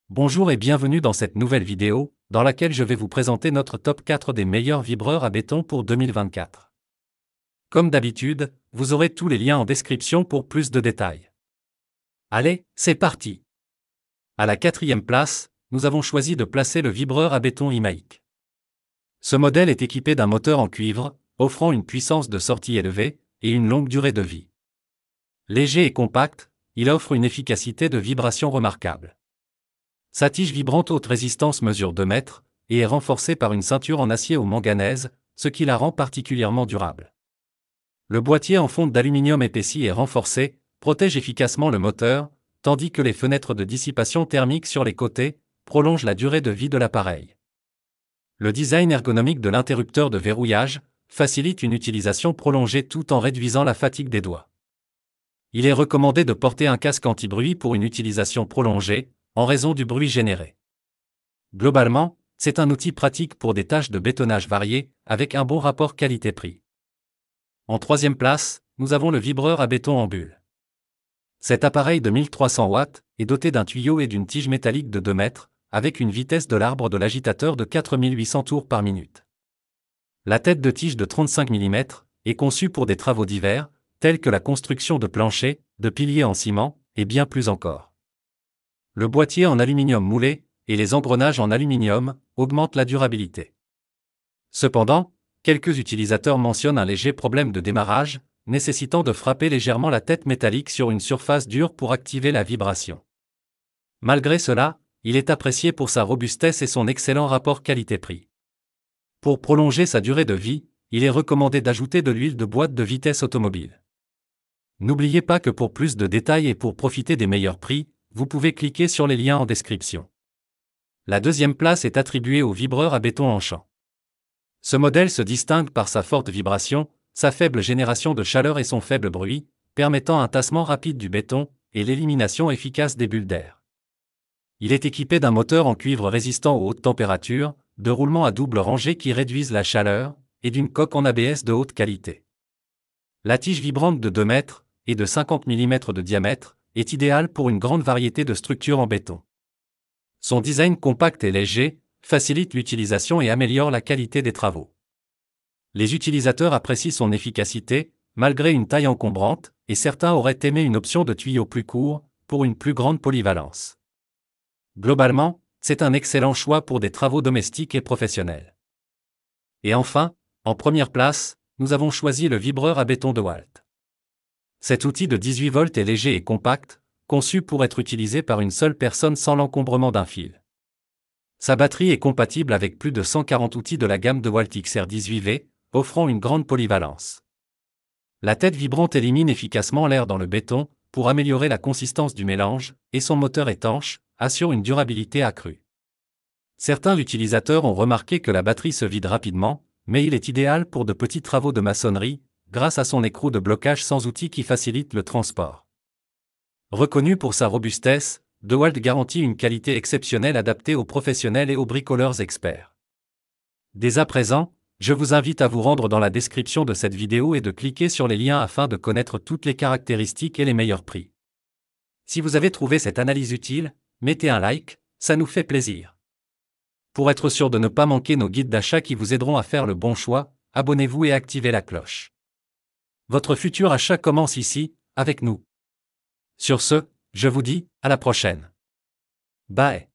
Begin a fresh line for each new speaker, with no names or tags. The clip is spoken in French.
Bonjour et bienvenue dans cette nouvelle vidéo, dans laquelle je vais vous présenter notre top 4 des meilleurs vibreurs à béton pour 2024. Comme d'habitude, vous aurez tous les liens en description pour plus de détails. Allez, c'est parti! À la quatrième place, nous avons choisi de placer le vibreur à béton iMatic. Ce modèle est équipé d'un moteur en cuivre, offrant une puissance de sortie élevée et une longue durée de vie. Léger et compact, il offre une efficacité de vibration remarquable. Sa tige vibrante haute résistance mesure 2 mètres et est renforcée par une ceinture en acier au manganèse, ce qui la rend particulièrement durable. Le boîtier en fonte d'aluminium épaissi et renforcé protège efficacement le moteur, tandis que les fenêtres de dissipation thermique sur les côtés prolongent la durée de vie de l'appareil. Le design ergonomique de l'interrupteur de verrouillage facilite une utilisation prolongée tout en réduisant la fatigue des doigts. Il est recommandé de porter un casque anti-bruit pour une utilisation prolongée, en raison du bruit généré. Globalement, c'est un outil pratique pour des tâches de bétonnage variées, avec un bon rapport qualité-prix. En troisième place, nous avons le vibreur à béton en bulle. Cet appareil de 1300 watts est doté d'un tuyau et d'une tige métallique de 2 mètres, avec une vitesse de l'arbre de l'agitateur de 4800 tours par minute. La tête de tige de 35 mm est conçue pour des travaux divers, tels que la construction de planchers, de piliers en ciment, et bien plus encore. Le boîtier en aluminium moulé et les engrenages en aluminium augmentent la durabilité. Cependant, quelques utilisateurs mentionnent un léger problème de démarrage, nécessitant de frapper légèrement la tête métallique sur une surface dure pour activer la vibration. Malgré cela, il est apprécié pour sa robustesse et son excellent rapport qualité-prix. Pour prolonger sa durée de vie, il est recommandé d'ajouter de l'huile de boîte de vitesse automobile. N'oubliez pas que pour plus de détails et pour profiter des meilleurs prix, vous pouvez cliquer sur les liens en description. La deuxième place est attribuée au vibreur à béton en champ. Ce modèle se distingue par sa forte vibration, sa faible génération de chaleur et son faible bruit, permettant un tassement rapide du béton et l'élimination efficace des bulles d'air. Il est équipé d'un moteur en cuivre résistant aux hautes températures, de roulements à double rangée qui réduisent la chaleur, et d'une coque en ABS de haute qualité. La tige vibrante de 2 mètres et de 50 mm de diamètre est idéale pour une grande variété de structures en béton. Son design compact et léger facilite l'utilisation et améliore la qualité des travaux. Les utilisateurs apprécient son efficacité, malgré une taille encombrante, et certains auraient aimé une option de tuyau plus court, pour une plus grande polyvalence. Globalement, c'est un excellent choix pour des travaux domestiques et professionnels. Et enfin, en première place, nous avons choisi le vibreur à béton DeWalt. Cet outil de 18 volts est léger et compact, conçu pour être utilisé par une seule personne sans l'encombrement d'un fil. Sa batterie est compatible avec plus de 140 outils de la gamme DeWalt XR18V, offrant une grande polyvalence. La tête vibrante élimine efficacement l'air dans le béton, pour améliorer la consistance du mélange, et son moteur étanche assure une durabilité accrue. Certains utilisateurs ont remarqué que la batterie se vide rapidement, mais il est idéal pour de petits travaux de maçonnerie, grâce à son écrou de blocage sans outil qui facilite le transport. Reconnu pour sa robustesse, DeWalt garantit une qualité exceptionnelle adaptée aux professionnels et aux bricoleurs experts. Dès à présent, je vous invite à vous rendre dans la description de cette vidéo et de cliquer sur les liens afin de connaître toutes les caractéristiques et les meilleurs prix. Si vous avez trouvé cette analyse utile, mettez un like, ça nous fait plaisir. Pour être sûr de ne pas manquer nos guides d'achat qui vous aideront à faire le bon choix, abonnez-vous et activez la cloche. Votre futur achat commence ici, avec nous. Sur ce, je vous dis, à la prochaine. Bye.